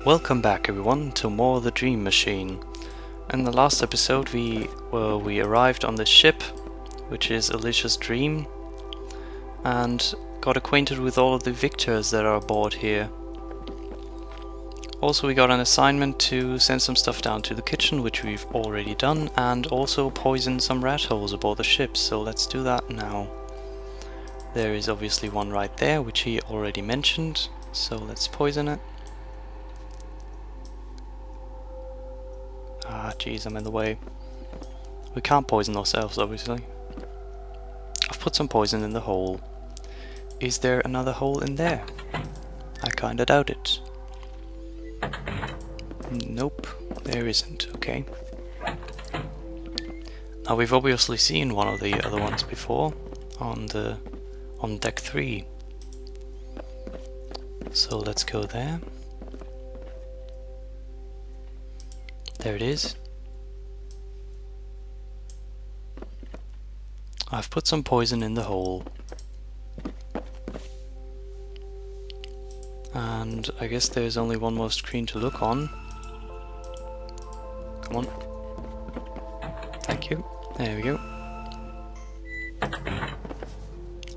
Welcome back everyone to more of the Dream Machine. In the last episode we arrived on the ship, which is Alicia's dream, and got acquainted with all of the victors that are aboard here. Also we got an assignment to send some stuff down to the kitchen, which we've already done, and also poison some rat holes aboard the ship, so let's do that now. There is obviously one right there, which he already mentioned, so let's poison it. Ah, jeez, I'm in the way. We can't poison ourselves, obviously. I've put some poison in the hole. Is there another hole in there? I kinda doubt it. Nope, there isn't, okay. Now we've obviously seen one of the other ones before, on deck 3. So let's go there. There it is. I've put some poison in the hole. And I guess there's only one more screen to look on. Come on. Thank you. There we go.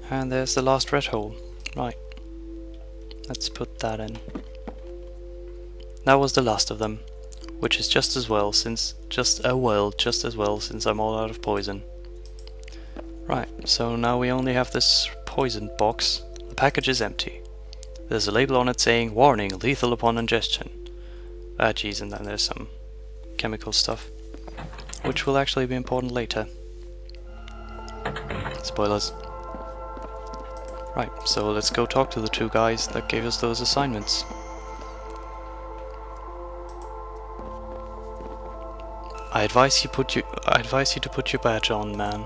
And there's the last red hole. Right. Let's put that in. That was the last of them. Which is just as well since I'm all out of poison. Right, so now we only have this poison box. The package is empty. There's a label on it saying, "Warning, lethal upon ingestion." Ah geez, and then there's some chemical stuff, which will actually be important later. Spoilers. Right, so let's go talk to the two guys that gave us those assignments. I advise you to put your badge on, man.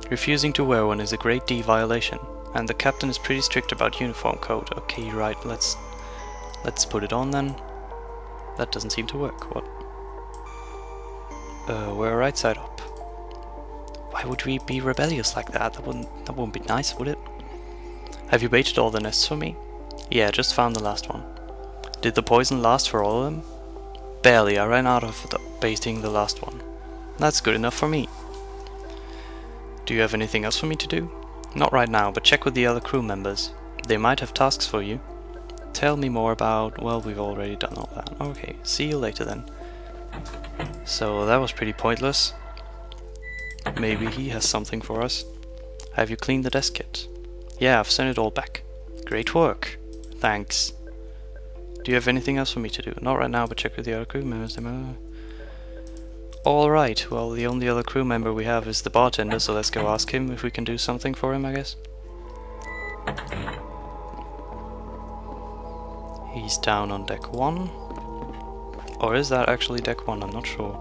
Refusing to wear one is a grade D violation, and the captain is pretty strict about uniform code. Okay, right, let's put it on then. That doesn't seem to work. What? We're right side up. Why would we be rebellious like that? That wouldn't be nice, would it? Have you baited all the nests for me? Yeah, just found the last one. Did the poison last for all of them? Barely, I ran out of baiting the last one. That's good enough for me. Do you have anything else for me to do? Not right now, but check with the other crew members. They might have tasks for you. Tell me more about... well, we've already done all that. Okay, see you later then. So that was pretty pointless. Maybe he has something for us. Have you cleaned the desk kit? Yeah, I've sent it all back. Great work. Thanks. Do you have anything else for me to do? Not right now, but check with the other crew members. Alright, well the only other crew member we have is the bartender, so let's go ask him if we can do something for him, I guess. He's down on deck 1. Or is that actually deck 1? I'm not sure.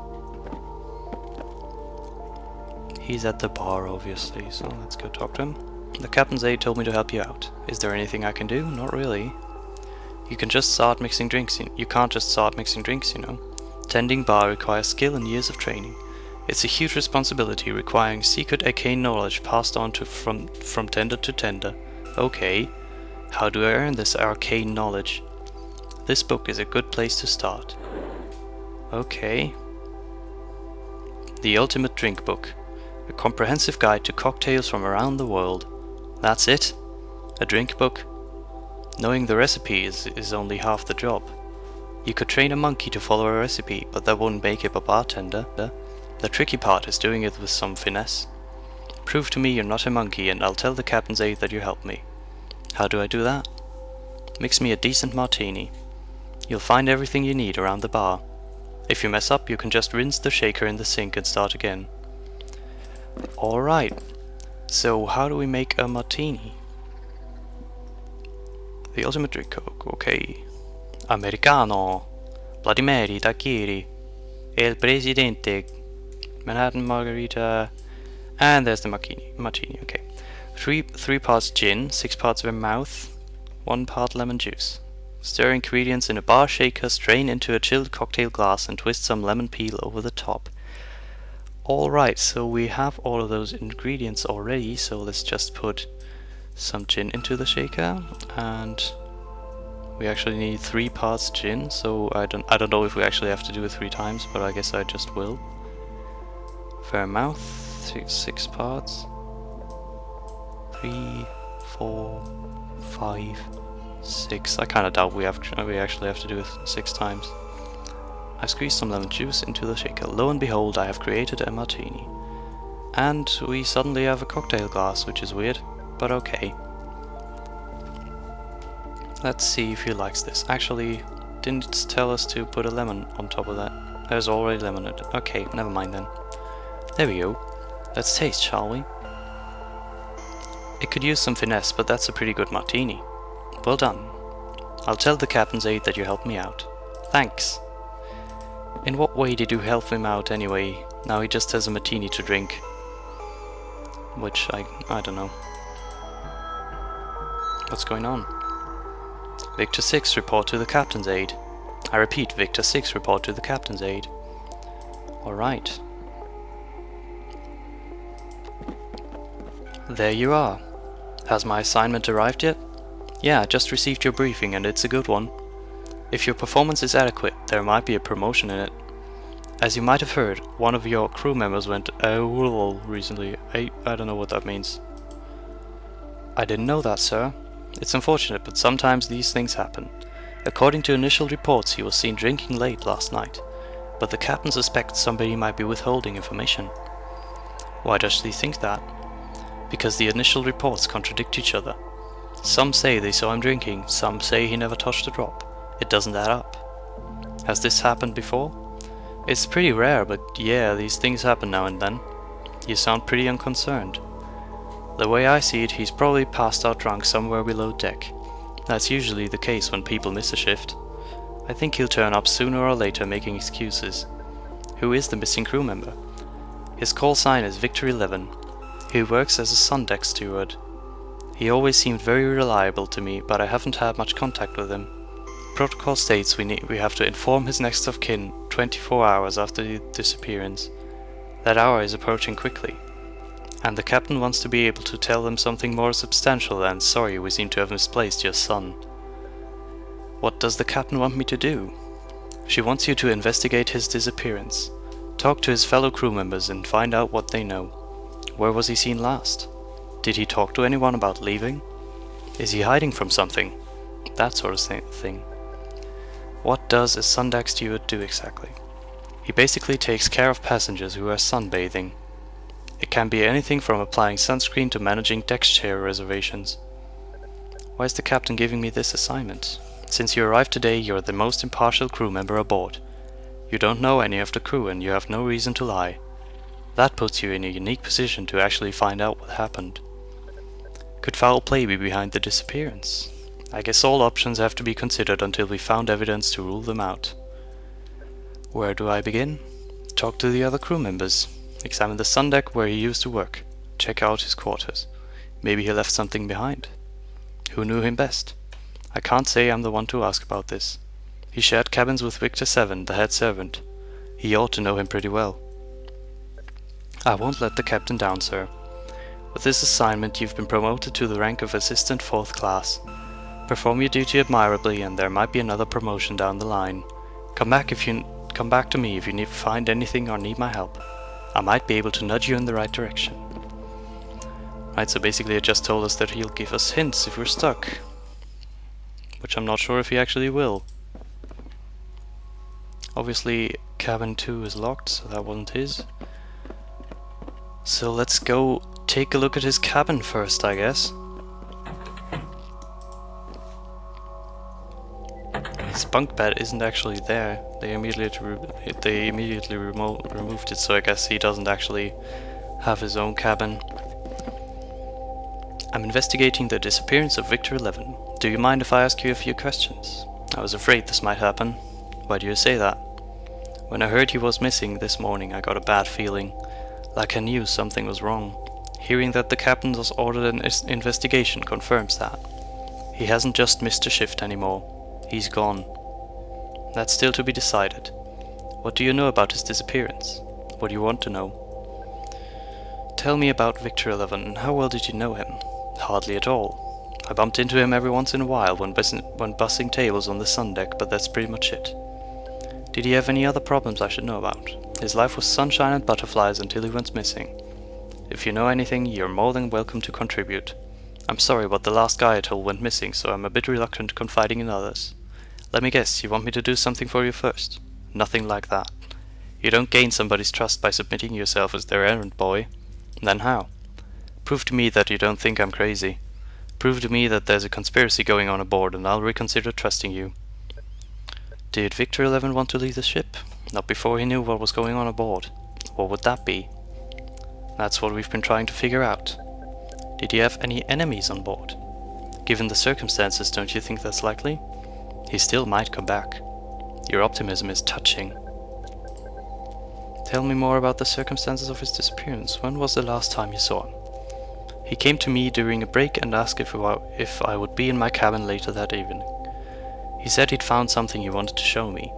He's at the bar, obviously, so let's go talk to him. The captain's aide told me to help you out. Is there anything I can do? Not really. You can't just start mixing drinks, you know. Tending bar requires skill and years of training. It's a huge responsibility requiring secret arcane knowledge passed on from tender to tender. Okay, how do I earn this arcane knowledge? This book is a good place to start. Okay. The Ultimate Drink Book. A comprehensive guide to cocktails from around the world. That's it? A drink book? Knowing the recipe is only half the job. You could train a monkey to follow a recipe, but that wouldn't make him a bartender. The tricky part is doing it with some finesse. Prove to me you're not a monkey and I'll tell the captain's aide that you helped me. How do I do that? Mix me a decent martini. You'll find everything you need around the bar. If you mess up, you can just rinse the shaker in the sink and start again. Alright, so how do we make a martini? The ultimate drink coke, okay. Americano, Bloody Mary, Daiquiri, El Presidente, Manhattan Margarita, and there's the martini, okay. 3 parts gin, 6 parts vermouth, 1 part lemon juice. Stir ingredients in a bar shaker, strain into a chilled cocktail glass and twist some lemon peel over the top. Alright, so we have all of those ingredients already, so let's just put some gin into the shaker and We actually need 3 parts gin, so I don't know if we actually have to do it 3 times, but I guess I just will. Vermouth, 6 parts. 3, 4, 5, 6. I kinda doubt we actually have to do it 6 times. I squeezed some lemon juice into the shaker. Lo and behold, I have created a martini. And we suddenly have a cocktail glass, which is weird, but okay. Let's see if he likes this. Actually, didn't it tell us to put a lemon on top of that? There's already lemon in it. Okay, never mind then. There we go. Let's taste, shall we? It could use some finesse, but that's a pretty good martini. Well done. I'll tell the captain's aide that you helped me out. Thanks. In what way did you help him out anyway? Now he just has a martini to drink. Which, I don't know. What's going on? Victor 6, report to the captain's aide. I repeat, Victor 6, report to the captain's aide. Alright. There you are. Has my assignment arrived yet? Yeah, I just received your briefing and it's a good one. If your performance is adequate, there might be a promotion in it. As you might have heard, one of your crew members went AWOL recently. I don't know what that means. I didn't know that, sir. It's unfortunate, but sometimes these things happen. According to initial reports, he was seen drinking late last night, but the captain suspects somebody might be withholding information. Why does he think that? Because the initial reports contradict each other. Some say they saw him drinking, some say he never touched a drop. It doesn't add up. Has this happened before? It's pretty rare, but yeah, these things happen now and then. You sound pretty unconcerned. The way I see it, he's probably passed out drunk somewhere below deck. That's usually the case when people miss a shift. I think he'll turn up sooner or later making excuses. Who is the missing crew member? His call sign is Victor 11. He works as a sun deck steward. He always seemed very reliable to me, but I haven't had much contact with him. Protocol states we have to inform his next of kin 24 hours after the disappearance. That hour is approaching quickly. And the captain wants to be able to tell them something more substantial than, sorry, we seem to have misplaced your son. What does the captain want me to do? She wants you to investigate his disappearance. Talk to his fellow crew members and find out what they know. Where was he seen last? Did he talk to anyone about leaving? Is he hiding from something? That sort of thing. What does a sundeck steward do exactly? He basically takes care of passengers who are sunbathing. It can be anything from applying sunscreen to managing deck chair reservations. Why is the captain giving me this assignment? Since you arrived today, you're the most impartial crew member aboard. You don't know any of the crew and you have no reason to lie. That puts you in a unique position to actually find out what happened. Could foul play be behind the disappearance? I guess all options have to be considered until we found evidence to rule them out. Where do I begin? Talk to the other crew members. Examine the sun deck where he used to work. Check out his quarters. Maybe he left something behind. Who knew him best? I can't say I'm the one to ask about this. He shared cabins with Victor 7, the head servant. He ought to know him pretty well. I won't let the captain down, sir. With this assignment you've been promoted to the rank of Assistant 4th Class. Perform your duty admirably and there might be another promotion down the line. Come back to me if you find anything or need my help. I might be able to nudge you in the right direction. Right, so basically it just told us that he'll give us hints if we're stuck. Which I'm not sure if he actually will. Obviously cabin 2 is locked, so that wasn't his. So let's go take a look at his cabin first, I guess. His bunk bed isn't actually there. They immediately removed it, so I guess he doesn't actually have his own cabin. I'm investigating the disappearance of Victor 11. Do you mind if I ask you a few questions? I was afraid this might happen. Why do you say that? When I heard he was missing this morning, I got a bad feeling. Like I knew something was wrong. Hearing that the captain has ordered an investigation confirms that. He hasn't just missed a shift anymore. He's gone. That's still to be decided. What do you know about his disappearance? What do you want to know? Tell me about Victor 11. How well did you know him? Hardly at all. I bumped into him every once in a while when bussing tables on the sun deck, but that's pretty much it. Did he have any other problems I should know about? His life was sunshine and butterflies until he went missing. If you know anything, you're more than welcome to contribute. I'm sorry, but the last guy I told went missing, so I'm a bit reluctant confiding in others. Let me guess, you want me to do something for you first? Nothing like that. You don't gain somebody's trust by submitting yourself as their errand boy. Then how? Prove to me that you don't think I'm crazy. Prove to me that there's a conspiracy going on aboard, and I'll reconsider trusting you. Did Victor 11 want to leave the ship? Not before he knew what was going on aboard. What would that be? That's what we've been trying to figure out. Did he have any enemies on board? Given the circumstances, don't you think that's likely? He still might come back. Your optimism is touching. Tell me more about the circumstances of his disappearance. When was the last time you saw him? He came to me during a break and asked if I would be in my cabin later that evening. He said he'd found something he wanted to show me.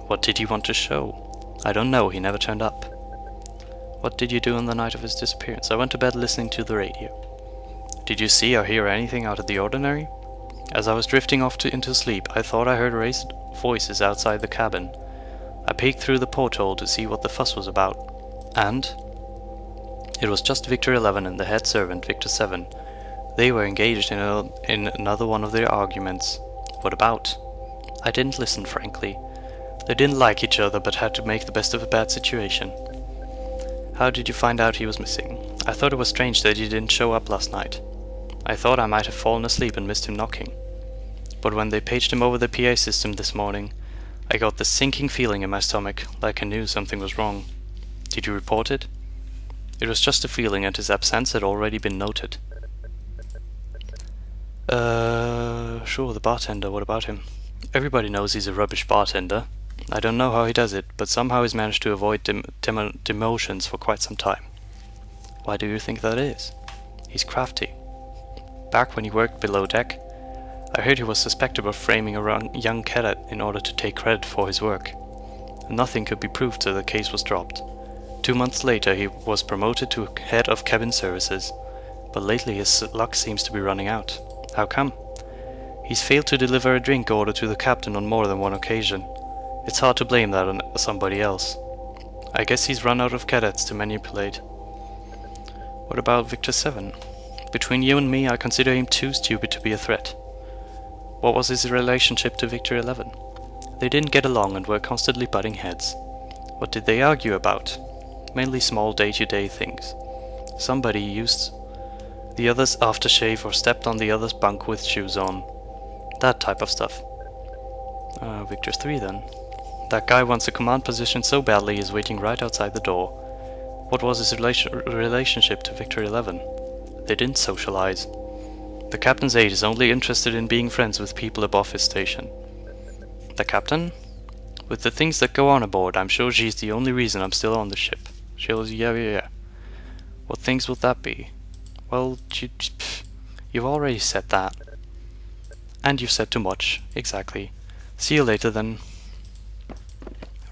What did he want to show? I don't know, he never turned up. What did you do on the night of his disappearance? I went to bed listening to the radio. Did you see or hear anything out of the ordinary? As I was drifting off into sleep, I thought I heard raised voices outside the cabin. I peeked through the porthole to see what the fuss was about. And it was just Victor 11 and the head servant, Victor 7. They were engaged in another one of their arguments. What about? I didn't listen, frankly. They didn't like each other, but had to make the best of a bad situation. How did you find out he was missing? I thought it was strange that he didn't show up last night. I thought I might have fallen asleep and missed him knocking. But when they paged him over the PA system this morning, I got this sinking feeling in my stomach, like I knew something was wrong. Did you report it? It was just a feeling, and his absence had already been noted. Sure, the bartender, what about him? Everybody knows he's a rubbish bartender. I don't know how he does it, but somehow he's managed to avoid demotions for quite some time. Why do you think that is? He's crafty. Back when he worked below deck, I heard he was suspected of framing a young cadet in order to take credit for his work. Nothing could be proved, so the case was dropped. 2 months later he was promoted to head of cabin services, but lately his luck seems to be running out. How come? He's failed to deliver a drink order to the captain on more than one occasion. It's hard to blame that on somebody else. I guess he's run out of cadets to manipulate. What about Victor 7? Between you and me, I consider him too stupid to be a threat. What was his relationship to Victor 11? They didn't get along and were constantly butting heads. What did they argue about? Mainly small day-to-day things. Somebody used the other's aftershave or stepped on the other's bunk with shoes on. That type of stuff. Victor 3 then. That guy wants a command position so badly he's waiting right outside the door. What was his relationship to Victor 11? They didn't socialize. The captain's aide is only interested in being friends with people above his station. The captain? With the things that go on aboard, I'm sure she's the only reason I'm still on the ship. Yeah. What things would that be? Well, you've already said that. And you've said too much. Exactly. See you later then.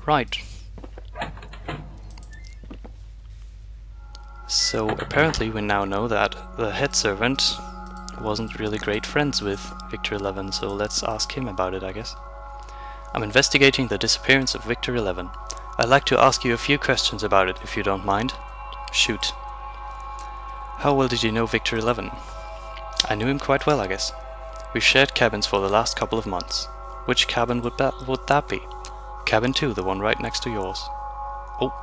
Right. So apparently we now know that the head servant wasn't really great friends with Victor 11, so let's ask him about it, I guess. I'm investigating the disappearance of Victor 11. I'd like to ask you a few questions about it, if you don't mind. Shoot. How well did you know Victor 11? I knew him quite well, I guess. We've shared cabins for the last couple of months. Which cabin would that be? Cabin 2, the one right next to yours. Oh.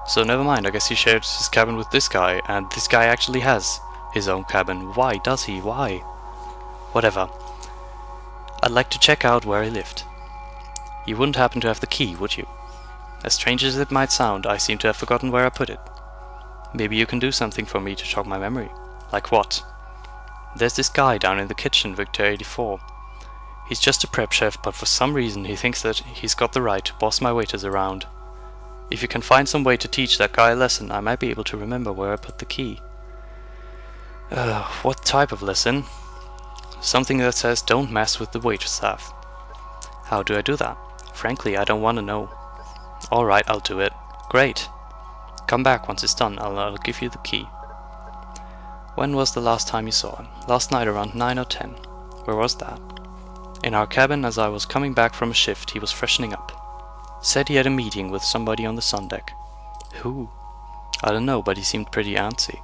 So never mind, I guess he shared his cabin with this guy, and this guy actually has his own cabin. Why does he? Why? Whatever. I'd like to check out where he lived. You wouldn't happen to have the key, would you? As strange as it might sound, I seem to have forgotten where I put it. Maybe you can do something for me to jog my memory. Like what? There's this guy down in the kitchen, Victor 84. He's just a prep chef, but for some reason he thinks that he's got the right to boss my waiters around. If you can find some way to teach that guy a lesson, I might be able to remember where I put the key. What type of lesson? Something that says don't mess with the waiterstaff. How do I do that? Frankly, I don't want to know. Alright, I'll do it. Great. Come back once it's done, I'll give you the key. When was the last time you saw him? Last night around 9 or 10. Where was that? In our cabin as I was coming back from a shift. He was freshening up. Said he had a meeting with somebody on the sun deck. Who? I don't know, but he seemed pretty antsy.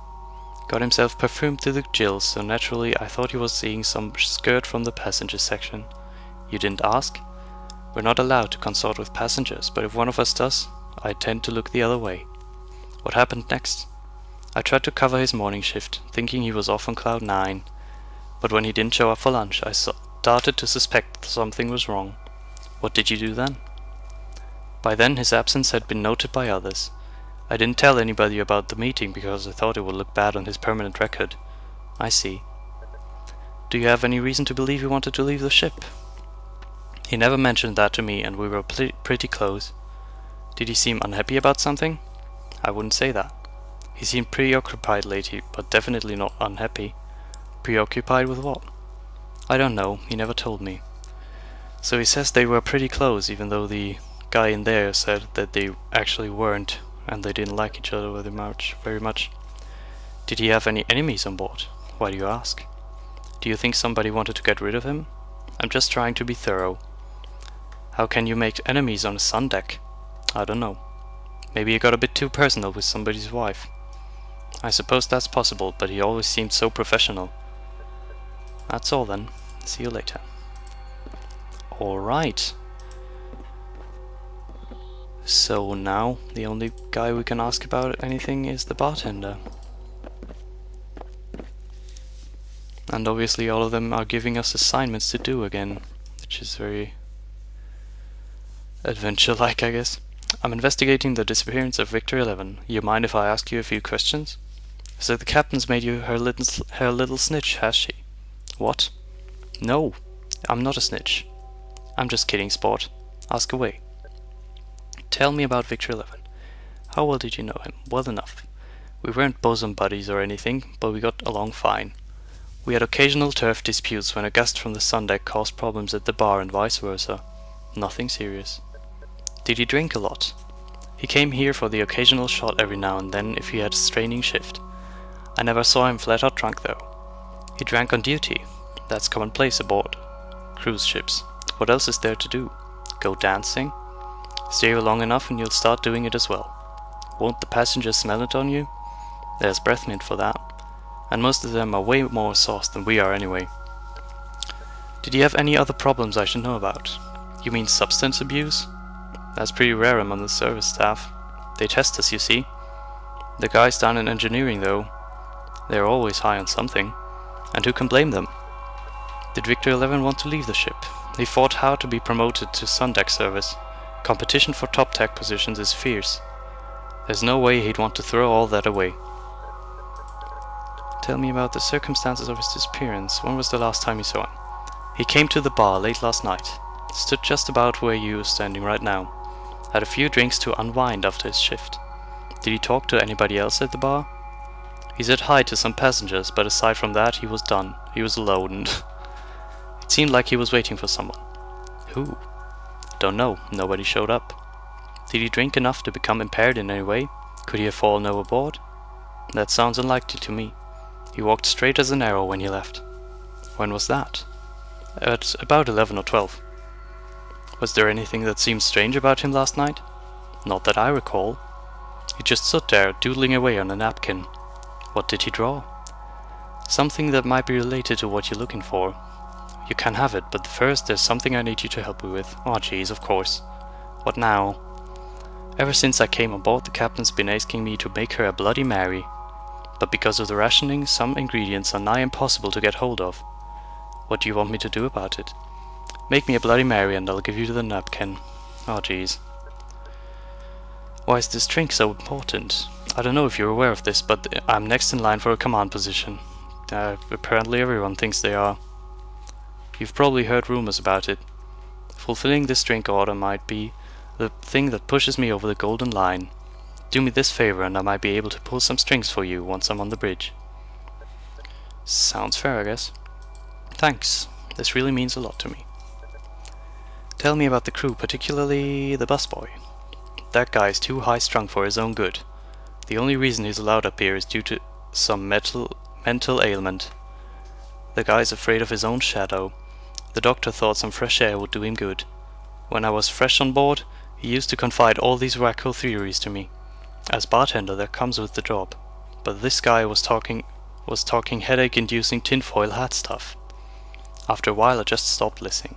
Got himself perfumed to the gills, so naturally I thought he was seeing some skirt from the passenger section. You didn't ask? We're not allowed to consort with passengers, but if one of us does, I tend to look the other way. What happened next? I tried to cover his morning shift, thinking he was off on cloud 9, but when he didn't show up for lunch, I started to suspect that something was wrong. What did you do then? By then his absence had been noted by others. I didn't tell anybody about the meeting because I thought it would look bad on his permanent record. I see. Do you have any reason to believe he wanted to leave the ship? He never mentioned that to me, and we were pretty close. Did he seem unhappy about something? I wouldn't say that. He seemed preoccupied lately, but definitely not unhappy. Preoccupied with what? I don't know, he never told me. So he says they were pretty close, even though the guy in there said that they actually weren't, and they didn't like each other very much. Did he have any enemies on board? Why do you ask? Do you think somebody wanted to get rid of him? I'm just trying to be thorough. How can you make enemies on a sun deck? I don't know. Maybe he got a bit too personal with somebody's wife. I suppose that's possible, but he always seemed so professional. That's all then. See you later. Alright. So now, the only guy we can ask about anything is the bartender. And obviously all of them are giving us assignments to do again, which is very adventure-like, I guess. I'm investigating the disappearance of Victor 11. You mind if I ask you a few questions? So the captain's made you her little snitch, has she? What? No, I'm not a snitch. I'm just kidding, sport. Ask away. Tell me about Victor 11. How well did you know him? Well enough. We weren't bosom buddies or anything, but we got along fine. We had occasional turf disputes when a guest from the sun deck caused problems at the bar and vice versa. Nothing serious. Did he drink a lot? He came here for the occasional shot every now and then if he had a straining shift. I never saw him flat out drunk though. He drank on duty. That's commonplace aboard cruise ships. What else is there to do? Go dancing? Stay here long enough and you'll start doing it as well. Won't the passengers smell it on you? There's breath mint for that. And most of them are way more sauce than we are anyway. Did he have any other problems I should know about? You mean substance abuse? That's pretty rare among the service staff. They test us, you see. The guys down in engineering, though, they're always high on something. And who can blame them? Did Victor 11 want to leave the ship? He fought hard to be promoted to Sundeck service. Competition for top tech positions is fierce. There's no way he'd want to throw all that away. Tell me about the circumstances of his disappearance. When was the last time you saw him? He came to the bar late last night. Stood just about where you are standing right now. Had a few drinks to unwind after his shift. Did he talk to anybody else at the bar? He said hi to some passengers, but aside from that he was done. He was alone and it seemed like he was waiting for someone. Who? Don't know. Nobody showed up. Did he drink enough to become impaired in any way? Could he have fallen overboard? That sounds unlikely to me. He walked straight as an arrow when he left. When was that? At about 11 or 12. Was there anything that seemed strange about him last night? Not that I recall. He just stood there, doodling away on a napkin. What did he draw? Something that might be related to what you're looking for. You can have it, but first there's something I need you to help me with. Oh jeez, of course. What now? Ever since I came on board, the captain's been asking me to make her a Bloody Mary. But because of the rationing, some ingredients are nigh impossible to get hold of. What do you want me to do about it? Make me a Bloody Mary and I'll give you the napkin. Oh jeez. Why is this drink so important? I don't know if you're aware of this, but I'm next in line for a command position. Apparently everyone thinks they are. You've probably heard rumors about it. Fulfilling this drink order might be the thing that pushes me over the golden line. Do me this favor and I might be able to pull some strings for you once I'm on the bridge. Sounds fair, I guess. Thanks. This really means a lot to me. Tell me about the crew, particularly the busboy. That guy's too high-strung for his own good. The only reason he's allowed up here is due to some mental ailment. The guy's afraid of his own shadow. The doctor thought some fresh air would do him good. When I was fresh on board, he used to confide all these wacko theories to me. As bartender, that comes with the job. But this guy was talking headache-inducing tinfoil hat stuff. After a while, I just stopped listening.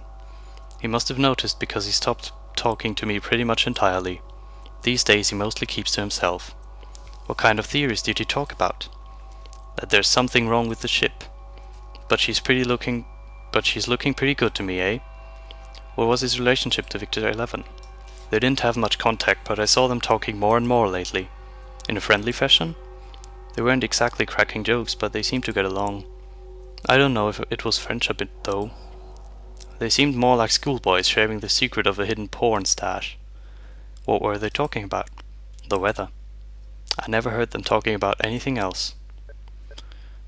He must have noticed because he stopped talking to me pretty much entirely. These days, he mostly keeps to himself. What kind of theories did he talk about? That there's something wrong with the ship. But she's looking pretty good to me, eh? What was his relationship to Victor 11? They didn't have much contact, but I saw them talking more and more lately. In a friendly fashion? They weren't exactly cracking jokes, but they seemed to get along. I don't know if it was friendship though. They seemed more like schoolboys sharing the secret of a hidden porn stash. What were they talking about? The weather. I never heard them talking about anything else.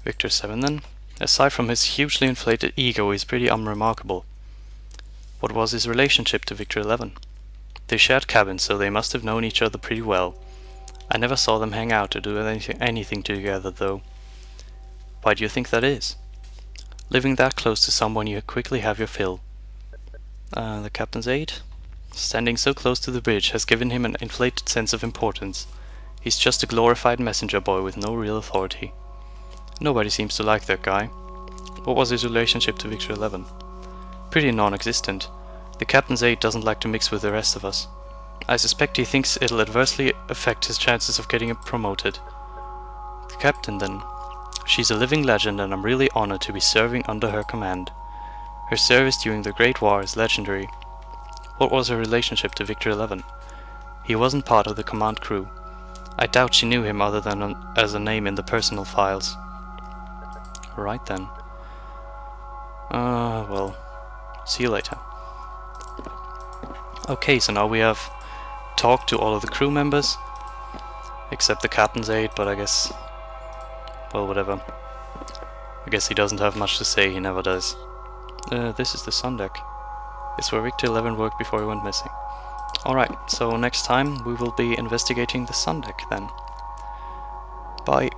Victor 7 then? Aside from his hugely inflated ego, he's pretty unremarkable. What was his relationship to Victor 11? They shared cabins, so they must have known each other pretty well. I never saw them hang out or do anything together, though. Why do you think that is? Living that close to someone, you quickly have your fill. The captain's aide? Standing so close to the bridge has given him an inflated sense of importance. He's just a glorified messenger boy with no real authority. Nobody seems to like that guy. What was his relationship to Victor 11? Pretty non-existent. The captain's aide doesn't like to mix with the rest of us. I suspect he thinks it'll adversely affect his chances of getting promoted. The captain then. She's a living legend and I'm really honored to be serving under her command. Her service during the Great War is legendary. What was her relationship to Victor 11? He wasn't part of the command crew. I doubt she knew him other than as a name in the personal files. Right then. Well, see you later. Okay, so now we have talked to all of the crew members, except the captain's aide, but I guess, well, whatever. I guess he doesn't have much to say, he never does. This is the sun deck. It's where Victor 11 worked before he went missing. Alright, so next time we will be investigating the sun deck then. Bye.